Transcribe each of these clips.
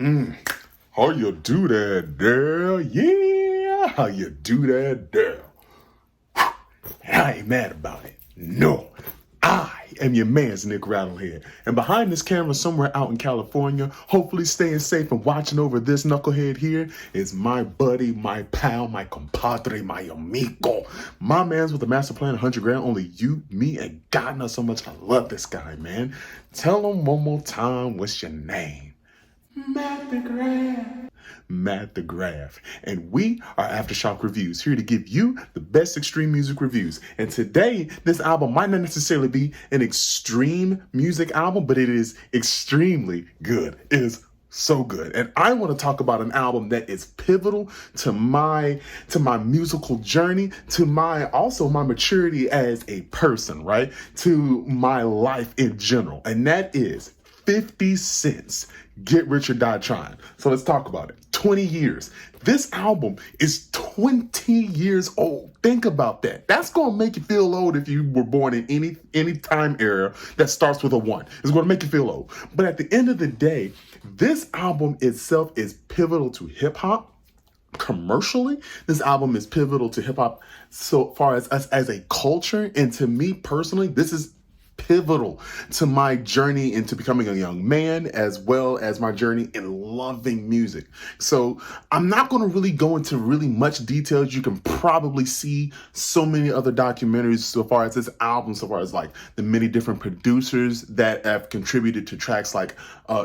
How you do that there? Yeah, how you do that there? I ain't mad about it. No, I am your man's Nic Rattlehead. And behind this camera somewhere out in California, hopefully staying safe and watching over this knucklehead here, is my buddy, my pal, my compadre, my amigo. My man's with the master plan, 100 grand, only you, me, and God knows so much I love this guy, man. Tell him one more time, what's your name? Matt the Graff, and we are Aftershock Reviews, here to give you the best extreme music reviews. And today, this album might not necessarily be an extreme music album, but it is extremely good. It is so good. And I want to talk about an album that is pivotal to my musical journey, to my maturity as a person, right? To my life in general. And that is 50 Cent's Get Rich or Die Tryin'. So let's talk about it. 20 years. This album is 20 years old. Think about that. That's going to make you feel old if you were born in any time era that starts with a 1. It's going to make you feel old. But at the end of the day, this album itself is pivotal to hip hop. Commercially, this album is pivotal to hip hop so far as us as a culture. And to me personally, this is pivotal to my journey into becoming a young man, as well as my journey in loving music. So I'm not going to really go into really much details. You can probably see so many other documentaries so far as this album, so far as like the many different producers that have contributed to tracks like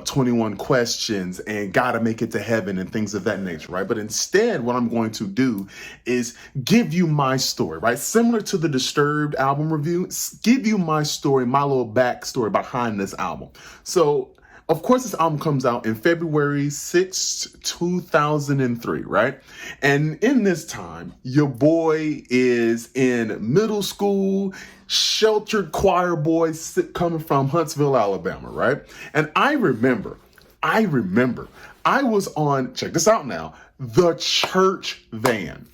21 Questions and Gotta Make It to Heaven and things of that nature, right? But instead, what I'm going to do is give you my story, right? Similar to the Disturbed album review, give you my story, my little backstory behind this album. So, of course, this album comes out in February 6th, 2003, right? And in this time, your boy is in middle school, sheltered choir boy coming from Huntsville, Alabama, right? And I remember, I was on, check this out now, the church van.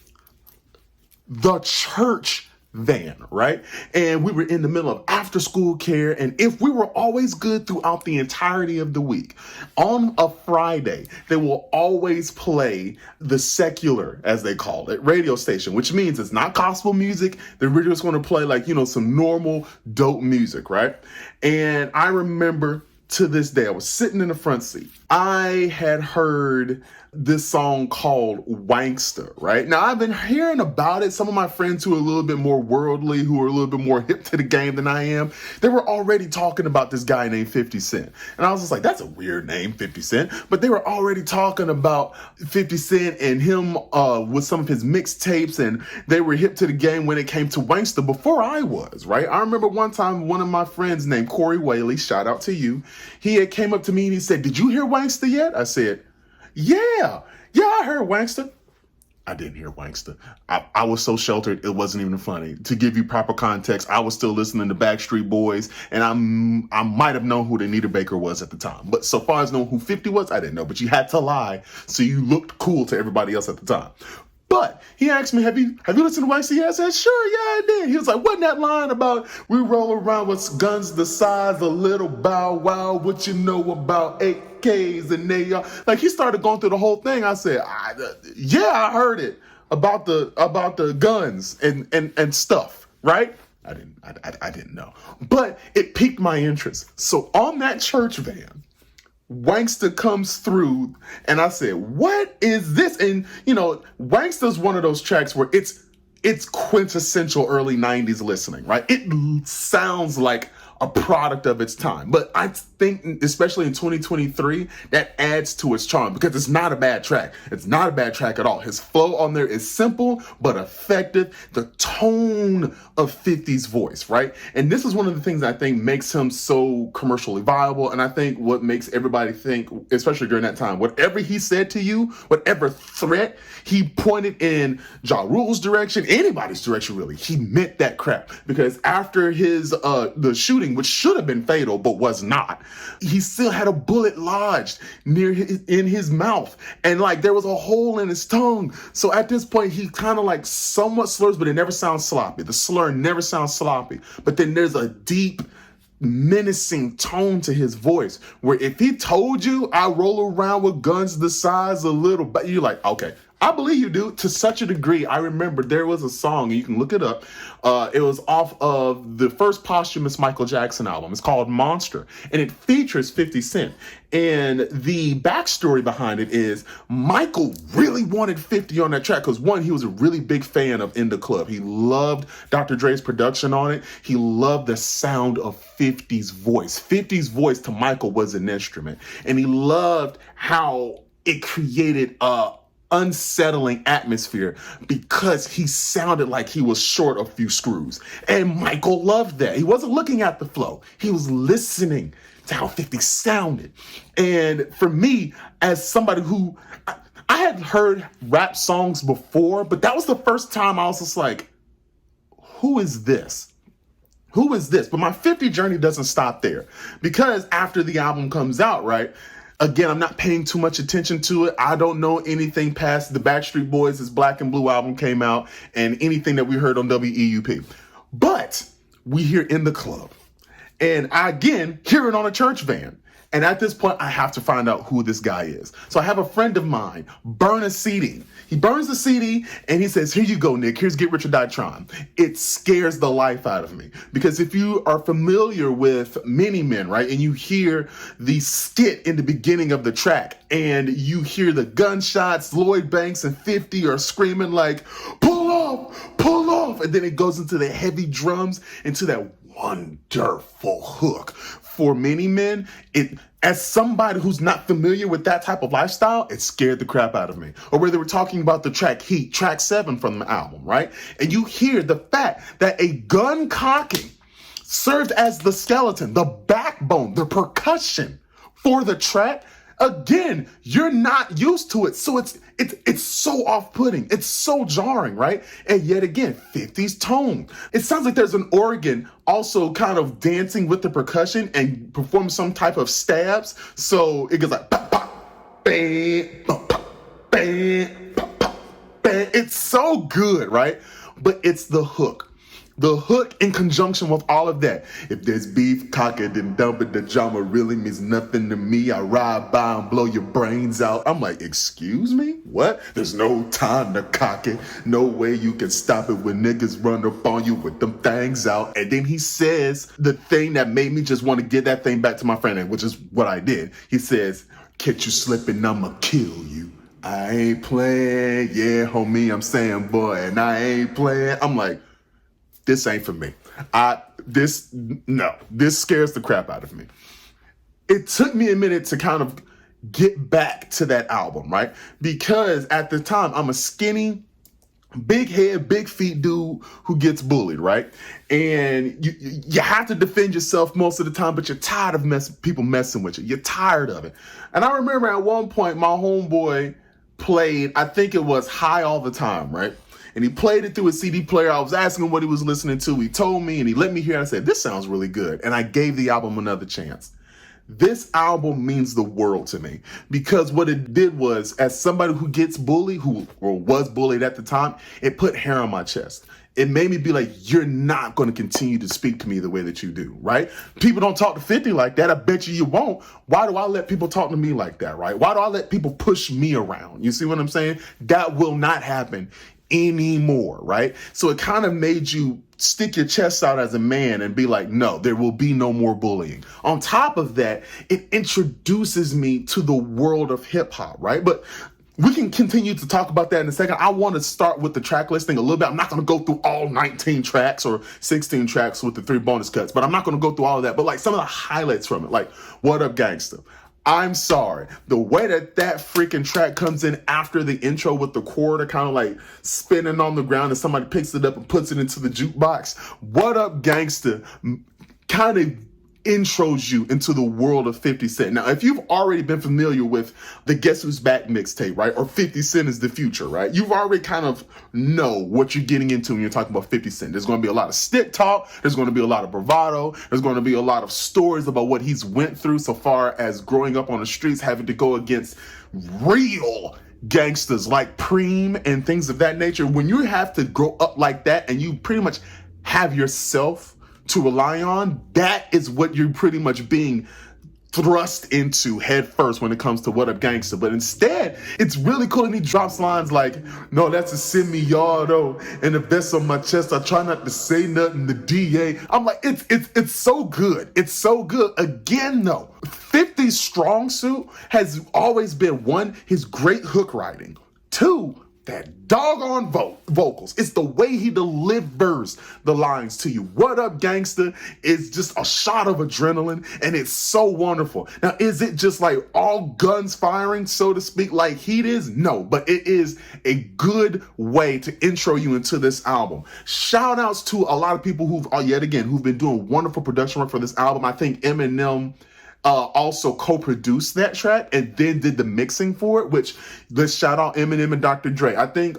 The church van, right? And we were in the middle of after school care. And if we were always good throughout the entirety of the week, on a Friday, they will always play the secular, as they call it, radio station, which means it's not gospel music. They're just going to play like, some normal dope music, right? And I remember to this day, I was sitting in the front seat. I had heard this song called Wankster, right? Now, I've been hearing about it. Some of my friends who are a little bit more worldly, who are a little bit more hip to the game than I am, they were already talking about this guy named 50 Cent. And I was just like, that's a weird name, 50 Cent. But they were already talking about 50 Cent and him with some of his mixtapes, and they were hip to the game when it came to Wankster before I was, right? I remember one time one of my friends named Corey Whaley, shout out to you, he had came up to me and he said, "Did you hear Wankster yet?" I said, Yeah, I heard Wankster. I didn't hear Wankster. I was so sheltered, it wasn't even funny. To give you proper context, I was still listening to Backstreet Boys, and I might have known who Anita Baker was at the time. But so far as knowing who 50 was, I didn't know. But you had to lie, so you looked cool to everybody else at the time. But he asked me, have you listened to Wankster? I said, sure, yeah, I did. He was like, wasn't that line about we roll around with guns the size of little Bow Wow? What you know about AKs and they are like, he started going through the whole thing. I said, yeah, I heard it about the guns and stuff, right? I didn't know, but it piqued my interest. So on that church van, Wankster comes through, and I said, what is this? And, Wankster's one of those tracks where it's quintessential early 90s listening, right? It sounds like a product of its time. But I think, especially in 2023, that adds to its charm because it's not a bad track. It's not a bad track at all. His flow on there is simple but effective. The tone of 50's voice, right? And this is one of the things I think makes him so commercially viable. And I think what makes everybody think, especially during that time, whatever he said to you, whatever threat he pointed in Ja Rule's direction, anybody's direction really, he meant that crap. Because after his the shooting, which should have been fatal but was not, he still had a bullet lodged in his mouth, and like there was a hole in his tongue. So at this point, he kind of like somewhat slurs, but it never sounds sloppy. The slur never sounds sloppy. But then there's a deep menacing tone to his voice where if he told you I roll around with guns the size of little, but you're like, okay, I believe you, dude, to such a degree. I remember there was a song, and you can look it up. It was off of the first posthumous Michael Jackson album. It's called Monster, and it features 50 Cent. And the backstory behind it is Michael really wanted 50 on that track because, one, he was a really big fan of In the Club. He loved Dr. Dre's production on it. He loved the sound of 50's voice. 50's voice to Michael was an instrument. And he loved how it created a unsettling atmosphere because he sounded like he was short a few screws. And Michael loved that. He wasn't looking at the flow. He was listening to how 50 sounded. And for me, as somebody who, I had heard rap songs before, but that was the first time I was just like, who is this? Who is this? But my 50 journey doesn't stop there because after the album comes out, right? Again, I'm not paying too much attention to it. I don't know anything past the Backstreet Boys' Black and Blue album came out and anything that we heard on WEUP. But we hear In the Club. And I, again, hear it on a church van. And at this point, I have to find out who this guy is. So I have a friend of mine burn a CD. He burns the CD and he says, here you go, Nick. Here's Get Rich or Die Tryin'. It scares the life out of me. Because if you are familiar with Many Men, right, and you hear the skit in the beginning of the track and you hear the gunshots, Lloyd Banks and 50 are screaming like, pull off, pull off. And then it goes into the heavy drums, into that wonderful hook. For Many Men, as somebody who's not familiar with that type of lifestyle, it scared the crap out of me. Or where they were talking about the track Heat, track 7 from the album, right? And you hear the fact that a gun cocking served as the skeleton, the backbone, the percussion for the track. Again, you're not used to it. So it's so off-putting. It's so jarring, right? And yet again, 50's tone. It sounds like there's an organ also kind of dancing with the percussion and performing some type of stabs. So it goes like pop, pop, bang, pop, pop, bang, pop, pop, bang. It's so good, right? But it's the hook. The hook in conjunction with all of that. If there's beef, cock it and dump it. The drama really means nothing to me. I ride by and blow your brains out. I'm like, excuse me? What? There's no time to cock it. No way you can stop it when niggas run up on you with them things out. And then he says the thing that made me just want to get that thing back to my friend, which is what I did. He says, catch you slipping, I'ma kill you. I ain't playing. Yeah, homie, I'm saying, boy, and I ain't playing. I'm like, this ain't for me. This scares the crap out of me. It took me a minute to kind of get back to that album, right? Because at the time, I'm a skinny, big head, big feet dude who gets bullied, right? And you have to defend yourself most of the time, but you're tired of people messing with you. You're tired of it. And I remember at one point, my homeboy played, I think it was High All the Time, right? And he played it through a CD player. I was asking him what he was listening to. He told me and he let me hear it. I said, this sounds really good. And I gave the album another chance. This album means the world to me because what it did was, as somebody who gets bullied, who was bullied at the time, it put hair on my chest. It made me be like, you're not going to continue to speak to me the way that you do, right? People don't talk to 50 like that. I bet you won't. Why do I let people talk to me like that, right? Why do I let people push me around? You see what I'm saying? That will not happen anymore, right? So it kind of made you stick your chest out as a man and be like, no, there will be no more bullying. On top of that, it introduces me to the world of hip hop, right? But we can continue to talk about that in a second. I want to start with the track listing a little bit. I'm not going to go through all 19 tracks or 16 tracks with the 3 bonus cuts, but I'm not going to go through all of that. But like some of the highlights from it, like What Up Gangsta. I'm sorry. The way that freaking track comes in after the intro with the quarter kind of like spinning on the ground and somebody picks it up and puts it into the jukebox. What Up Gangsta kind of intros you into the world of 50 Cent. Now, if you've already been familiar with the Guess Who's Back mixtape, right? Or 50 Cent is the future, right? You've already kind of know what you're getting into when you're talking about 50 Cent. There's going to be a lot of stick talk. There's going to be a lot of bravado. There's going to be a lot of stories about what he's went through so far as growing up on the streets, having to go against real gangsters like Preem and things of that nature. When you have to grow up like that and you pretty much have yourself to rely on, that is what you're pretty much being thrust into head first when it comes to What Up Gangsta. But instead, it's really cool, and he drops lines like, no, that's a semi-yardo, and if that's on my chest, I try not to say nothing to DA. I'm like, it's so good. It's so good. Again, though, 50's strong suit has always been, one, his great hook writing, two, that doggone vocals. It's the way he delivers the lines to you. What Up Gangsta is just a shot of adrenaline, and it's so wonderful. Now, is it just like all guns firing, so to speak, like Heat is? No, but it is a good way to intro you into this album. Shout outs to a lot of people who've been doing wonderful production work for this album. I think Eminem also co-produced that track and then did the mixing for it, which, let's shout out Eminem and Dr. Dre. I think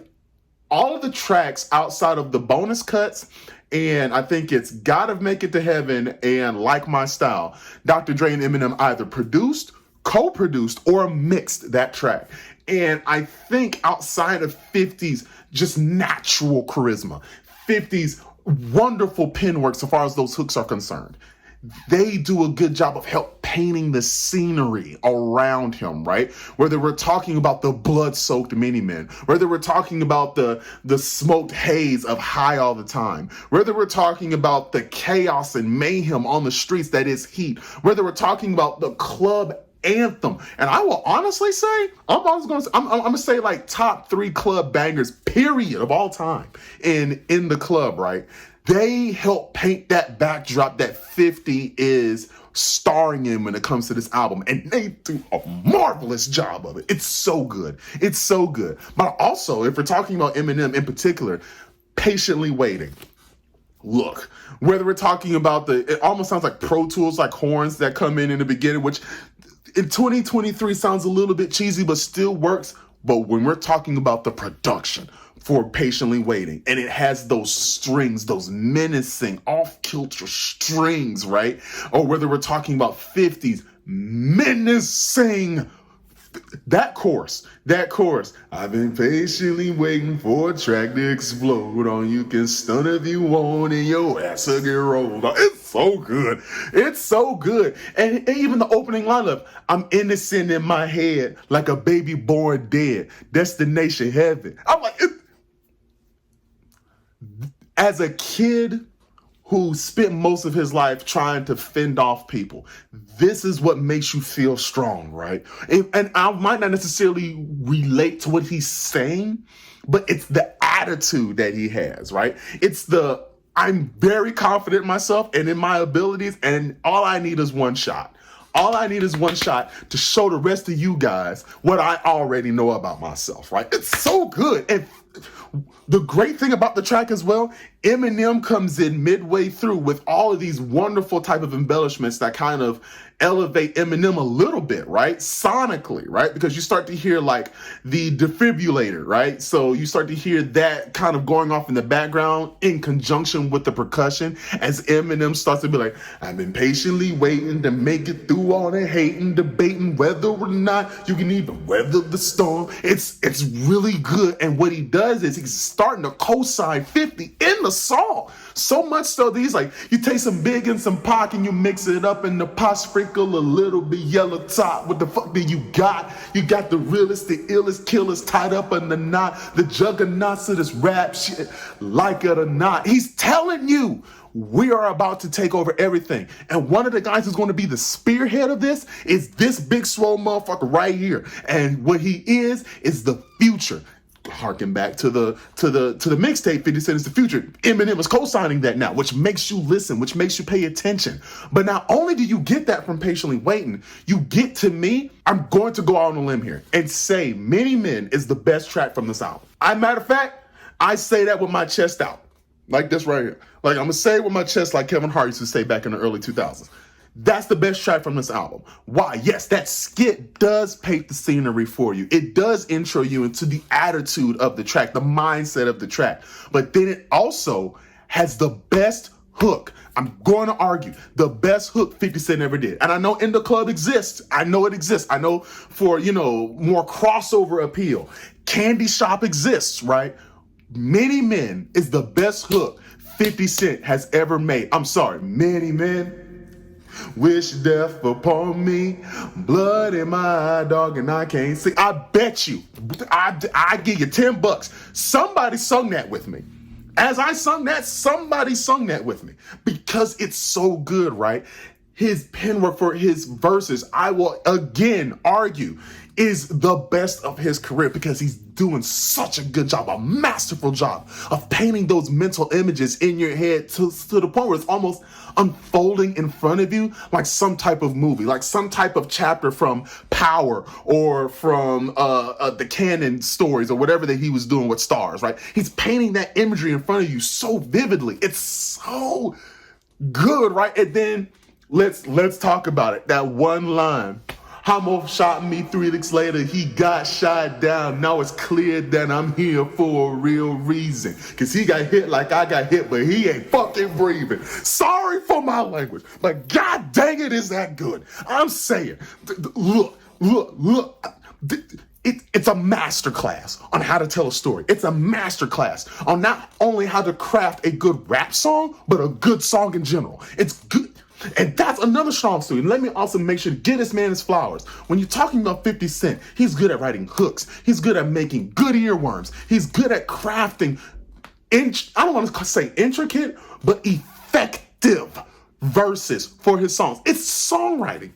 all of the tracks outside of the bonus cuts, and I think it's Gotta Make It to Heaven and Like My Style, Dr. Dre and Eminem either produced, co-produced, or mixed that track. And I think outside of 50's just natural charisma, 50's wonderful pen work so far as those hooks are concerned, they do a good job of help painting the scenery around him, right? Whether we're talking about the blood-soaked Mini-Men, whether we're talking about the smoked haze of High All the Time, whether we're talking about the chaos and mayhem on the streets that is Heat, whether we're talking about the club anthem. And I will honestly say, I'm gonna say like top 3 club bangers, period, of all time in the club, right? They help paint that backdrop that 50 is starring in when it comes to this album. And they do a marvelous job of it. It's so good. It's so good. But also, if we're talking about Eminem in particular, Patiently Waiting. Look, whether we're talking about it almost sounds like Pro Tools, like horns that come in the beginning, which in 2023 sounds a little bit cheesy, but still works. But when we're talking about the production for Patiently Waiting, and it has those strings, those menacing off-kilter strings, right? Or whether we're talking about 50's menacing, that chorus, I've been patiently waiting for a track to explode on. You can stun if you want and your ass will get rolled on. It's so good. It's so good. And even the opening line of, I'm innocent in my head like a baby born dead. Destination heaven. I'm like, as a kid who spent most of his life trying to fend off people, this is what makes you feel strong, right? And I might not necessarily relate to what he's saying, but it's the attitude that he has, right? It's I'm very confident in myself and in my abilities, and all I need is one shot. All I need is one shot to show the rest of you guys what I already know about myself, right? It's so good. And the great thing about the track as well, Eminem comes in midway through with all of these wonderful type of embellishments that kind of elevate Eminem a little bit, right? Sonically, right? Because you start to hear like the defibrillator, right? So you start to hear that kind of going off in the background in conjunction with the percussion as Eminem starts to be like, I've been patiently waiting to make it through all the hating, debating whether or not you can even weather the storm. It's really good. And what he does is he's starting to co-sign 50 in the song. So much so that he's like, you take some Big and some Pac and you mix it up in the pot, sprinkle a little bit yellow top. What the fuck do you got? You got the realest, the illest killers tied up in the knot, the juggernauts of this rap shit, like it or not. He's telling you, we are about to take over everything. And one of the guys who's going to be the spearhead of this is this big swole motherfucker right here. And what he is the future. Harken back to the mixtape 50 Cent is the future. Eminem is co-signing that now, which makes you listen, which makes you pay attention. But not only do you get that from Patiently Waiting, you get to me. I'm going to go out on a limb here and say Many Men is the best track from this album. Matter of fact, I say that with my chest out. Like this right here. Like I'm gonna say it with my chest like Kevin Hart used to say back in the early 2000s. That's the best track from this album. Why? Yes, that skit does paint the scenery for you. It does intro you into the attitude of the track, the mindset of the track. But then it also has the best hook. I'm going to argue the best hook 50 Cent ever did. And I know In the Club exists. I know it exists. I know for, more crossover appeal. Candy Shop exists, right? Many Men is the best hook 50 Cent has ever made. I'm sorry, many men wish death upon me, blood in my eye, dog, and I can't see. I bet you, I give you $10. Somebody sung that with me. As I sung that, somebody sung that with me because it's so good, right? His pen work for his verses, I will again argue, is the best of his career because he's doing such a good job, a masterful job of painting those mental images in your head to the point where it's almost unfolding in front of you like some type of movie, like some type of chapter from Power or from the canon stories or whatever that he was doing with Stars, right? He's painting that imagery in front of you so vividly. It's so good, right? And then let's talk about it. That one line. Homo shot me 3 weeks later, he got shot down. Now it's clear that I'm here for a real reason. Cause he got hit like I got hit, but he ain't fucking breathing. Sorry for my language, but god dang it, is that good. I'm saying, look. It's a masterclass on how to tell a story. It's a masterclass on not only how to craft a good rap song, but a good song in general. It's good. And that's another strong suit. And let me also make sure to give this man his flowers. When you're talking about 50 Cent, he's good at writing hooks. He's good at making good earworms. He's good at crafting, I don't want to say intricate, but effective verses for his songs. It's songwriting.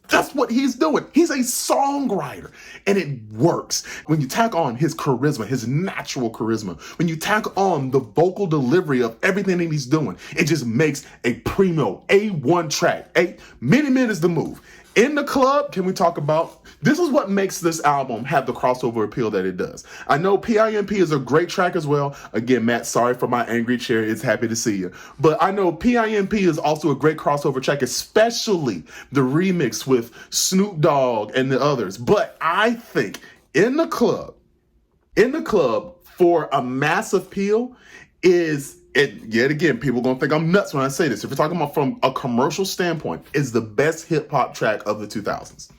That's what he's doing. He's a songwriter, and it works. When you tack on his charisma, his natural charisma, when you tack on the vocal delivery of everything that he's doing, it just makes a primo A1 track. Many Men is the move. In the Club, can we talk about, this is what makes this album have the crossover appeal that it does. I know PIMP is a great track as well. Again, Matt, sorry for my angry chair. It's happy to see you. But I know PIMP is also a great crossover track, especially the remix with Snoop Dogg and the others. But I think In the Club, for a mass appeal yet again, people are going to think I'm nuts when I say this. If you're talking about from a commercial standpoint, is the best hip hop track of the 2000s.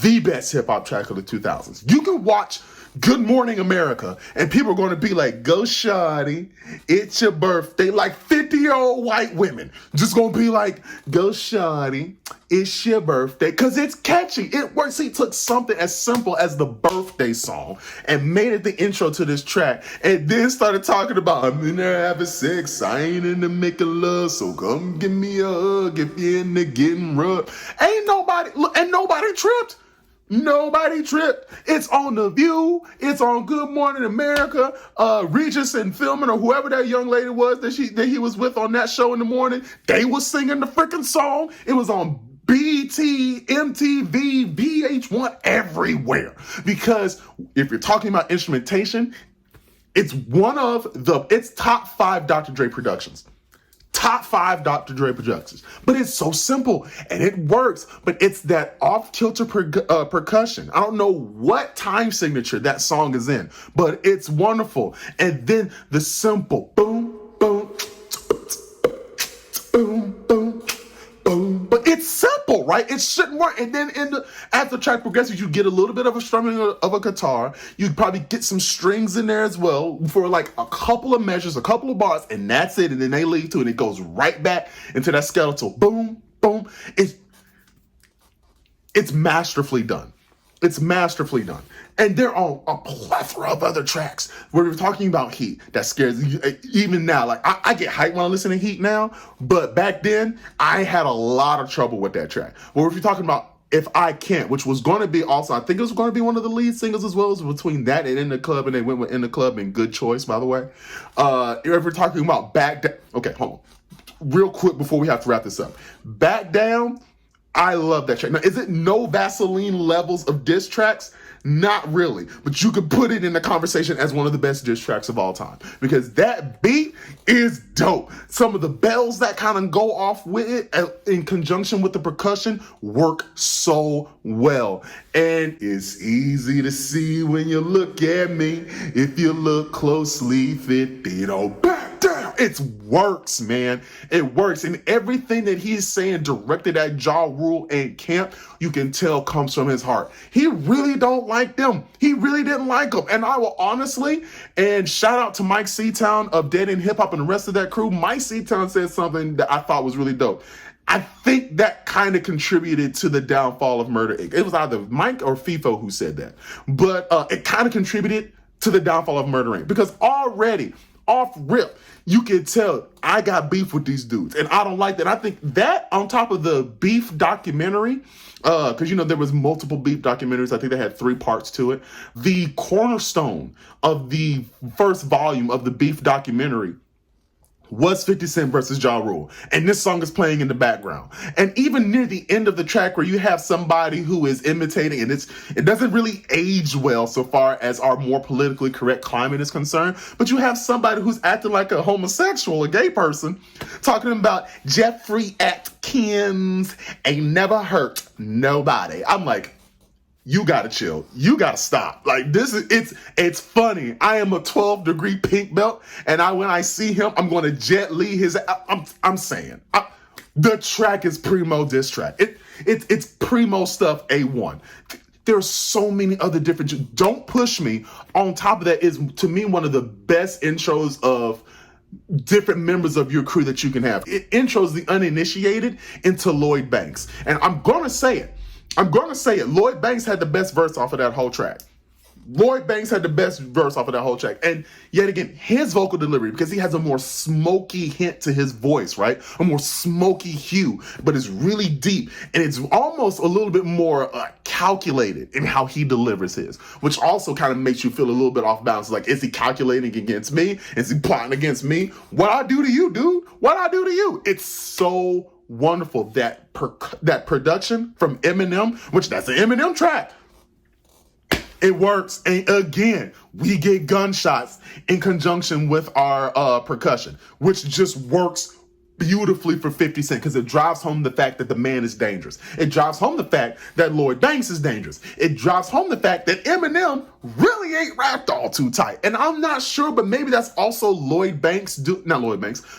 The best hip hop track of the 2000s. You can watch Good Morning America and people are going to be like, go shawty, it's your birthday. Like 50-year-old white women just going to be like, go shawty, it's your birthday. Because it's catchy. It works. He took something as simple as the birthday song and made it the intro to this track and then started talking about, I'm in there having sex, I ain't into making love, so come give me a hug if you're into getting rubbed. Ain't nobody tripped. Nobody tripped. It's on The View. It's on Good Morning America. Regis and Philman or whoever that young lady was that he was with on that show in the morning, they was singing the freaking song. It was on BT, MTV, VH1, everywhere. Because if you're talking about instrumentation, it's it's top 5 Dr. Dre productions. Top 5 Dr. Dre productions. But it's so simple and it works. But it's that off-kilter percussion. I don't know what time signature that song is in, but it's wonderful. And then the simple boom, boom, boom, boom, boom. But it's simple, right? It shouldn't work. And then as the track progresses, you get a little bit of a strumming of a guitar. You probably get some strings in there as well for like a couple of measures, a couple of bars, and that's it. And then they lead to it. And it goes right back into that skeletal. Boom, boom. It's masterfully done. It's masterfully done. And there are a plethora of other tracks where we're talking about Heat that scares you. Even now, like I get hyped when I listen to Heat now, but back then I had a lot of trouble with that track. Or if you're talking about If I Can't, which was going to be also, I think it was going to be one of the lead singles as well, as between that and In the Club, and they went with In the Club, and good choice, by the way. If we're talking about Back Down, okay, hold on. Real quick before we have to wrap this up. Back Down, I love that track. Now, is it no Vaseline levels of diss tracks? Not really, but you could put it in the conversation as one of the best diss tracks of all time because that beat is dope. Some of the bells that kind of go off with it in conjunction with the percussion work so well. And it's easy to see when you look at me. If you look closely, 50 back. damn, it works, man. It works. And everything that he's saying directed at Ja Rule and Camp, you can tell comes from his heart. He really don't like them. He really didn't like them. And I will honestly, and shout out to Mike Seatown of Dead End Hip Hop and the rest of that crew. Mike Seatown said something that I thought was really dope. I think that kind of contributed to the downfall of Murder Inc. It was either Mike or FIFO who said that. But it kind of contributed to the downfall of Murder Inc. Because already, off rip, you can tell I got beef with these dudes. And I don't like that. I think that on top of the beef documentary, because, there was multiple beef documentaries. I think they had 3 parts to it. The cornerstone of the first volume of the beef documentary was 50 Cent versus Ja Rule. And this song is playing in the background. And even near the end of the track where you have somebody who is imitating, and it doesn't really age well so far as our more politically correct climate is concerned, but you have somebody who's acting like a homosexual, a gay person, talking about Jeffrey Atkins ain't never hurt nobody. I'm like, you gotta chill. You gotta stop. Like it's funny. I am a 12-degree pink belt, and when I see him, I'm gonna Jet Li his. I'm saying the track is primo diss track. It's primo stuff A1. There's so many other different. Don't Push Me. On top of that is to me one of the best intros of different members of your crew that you can have. It intros the uninitiated into Lloyd Banks, and I'm gonna say it. Lloyd Banks had the best verse off of that whole track. And yet again, his vocal delivery, because he has a more smoky hint to his voice, right? A more smoky hue, but it's really deep. And it's almost a little bit more calculated in how he delivers his, which also kind of makes you feel a little bit off balance. Like, is he calculating against me? Is he plotting against me? What I do to you, dude? What I do to you? It's so wonderful that production from Eminem, which that's an Eminem track. It works. And again, we get gunshots in conjunction with our percussion, which just works beautifully for 50 Cent because it drives home the fact that the man is dangerous. It drives home the fact that Lloyd Banks is dangerous. It drives home the fact that Eminem really ain't rapped all too tight. And I'm not sure, but maybe that's also not Lloyd Banks,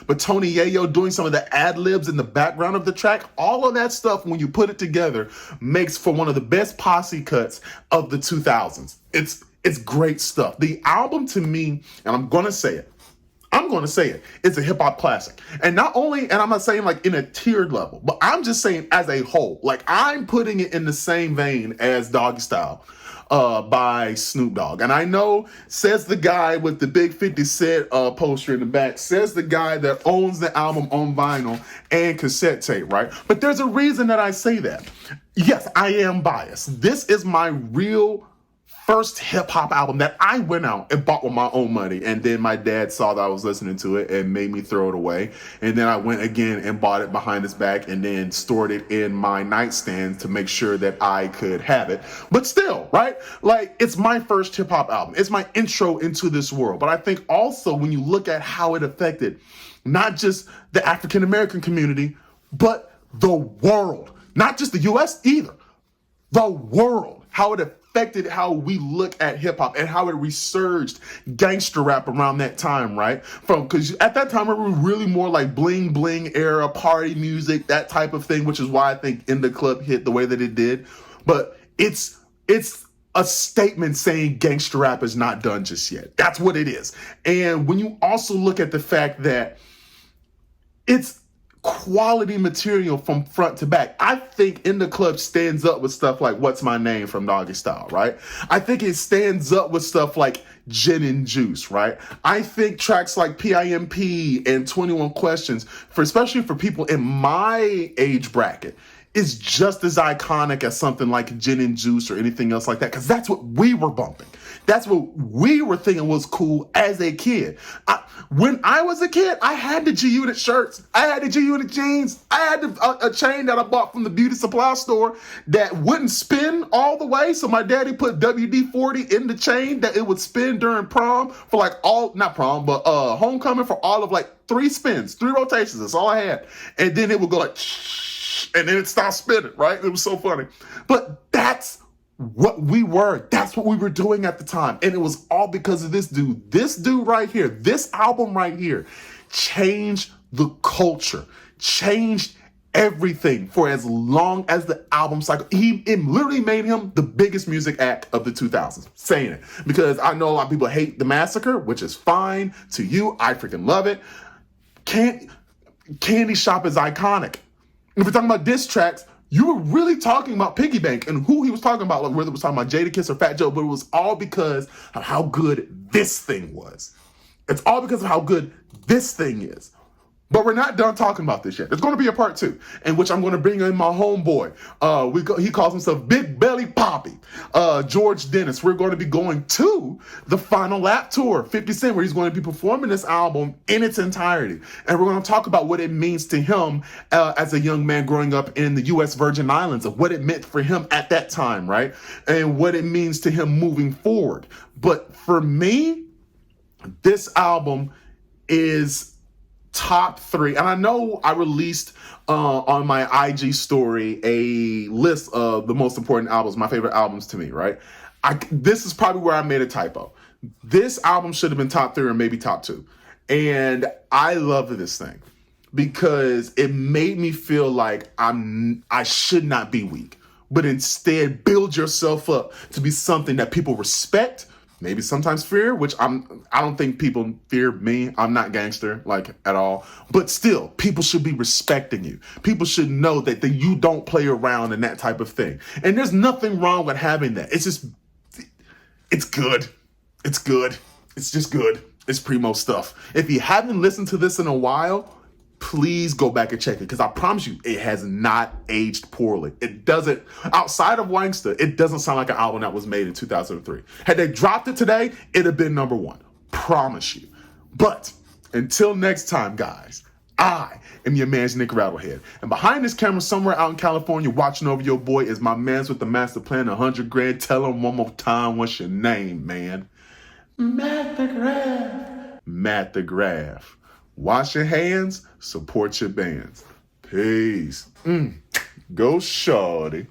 but Tony Yayo doing some of the ad-libs in the background of the track. All of that stuff, when you put it together, makes for one of the best posse cuts of the 2000s. It's great stuff. The album to me, and I'm going to say it, it's a hip hop classic. And not only, and I'm not saying like in a tiered level, but I'm just saying as a whole, like I'm putting it in the same vein as Doggy Style by Snoop Dogg. And I know, says the guy with the big 50 Cent poster in the back, says the guy that owns the album on vinyl and cassette tape, right? But there's a reason that I say that. Yes, I am biased. This is my real first hip-hop album that I went out and bought with my own money. And then my dad saw that I was listening to it and made me throw it away. And then I went again and bought it behind his back and then stored it in my nightstand to make sure that I could have it. But still, right? Like, it's my first hip-hop album. It's my intro into this world. But I think also when you look at how it affected not just the African-American community, but the world. Not just the U.S. either. The world. How it affected how we look at hip hop and how it resurged gangster rap around that time, right? Because at that time, we were really more like bling bling era, party music, that type of thing, which is why I think In the Club hit the way that it did. But it's a statement saying gangster rap is not done just yet. That's what it is. And when you also look at the fact that it's quality material from front to back, I think In the Club stands up with stuff like What's My Name from Doggy Style, right? I think it stands up with stuff like Gin and Juice, right? I think tracks like PIMP and 21 Questions, especially for people in my age bracket, is just as iconic as something like Gin and Juice or anything else like that, because that's what we were bumping. That's what we were thinking was cool as a kid. When I was a kid, I had the G-Unit shirts. I had the G-Unit jeans. I had a chain that I bought from the beauty supply store that wouldn't spin all the way. So my daddy put WD-40 in the chain that it would spin during prom for like homecoming for all of like 3 spins, 3 rotations. That's all I had. And then it would go like, and then it stopped spinning, right? It was so funny. But that's what we were. That's what we were doing at the time. And it was all because of this dude. This dude right here, this album right here, changed the culture, changed everything for as long as the album cycle. It literally made him the biggest music act of the 2000s. Saying it. Because I know a lot of people hate The Massacre, which is fine. To you, I freaking love it. Candy Shop is iconic. If we're talking about diss tracks, you were really talking about Piggy Bank and who he was talking about, like whether it was talking about Jadakiss or Fat Joe, but it was all because of how good this thing was. It's all because of how good this thing is. But we're not done talking about this yet. There's going to be a part 2, in which I'm going to bring in my homeboy. He calls himself Big Belly Poppy, George Dennis. We're going to be going to the Final Lap Tour, 50 Cent, where he's going to be performing this album in its entirety. And we're going to talk about what it means to him as a young man growing up in the U.S. Virgin Islands, of what it meant for him at that time, right? And what it means to him moving forward. But for me, this album is top 3. And I know I released on my IG story a list of the most important albums, my favorite albums to me, right? This is probably where I made a typo. This album should have been top 3 or maybe top 2. And I love this thing because it made me feel like I should not be weak, but instead build yourself up to be something that people respect, maybe sometimes fear, which I don't think people fear me. I'm not gangster, like, at all. But still, people should be respecting you. People should know that you don't play around and that type of thing. And there's nothing wrong with having that. It's just, it's good. It's good. It's just good. It's primo stuff. If you haven't listened to this in a while, please go back and check it, because I promise you, it has not aged poorly. It doesn't, outside of Wanksta, it doesn't sound like an album that was made in 2003. Had they dropped it today, it'd have been number 1. Promise you. But until next time, guys, I am your man's Nic Rattlehead. And behind this camera, somewhere out in California, watching over your boy, is my mans with the master plan, 100 grand. Tell him one more time, what's your name, man? Matt the Graff. Matt the Graff. Wash your hands, support your bands. Peace. Go shawty.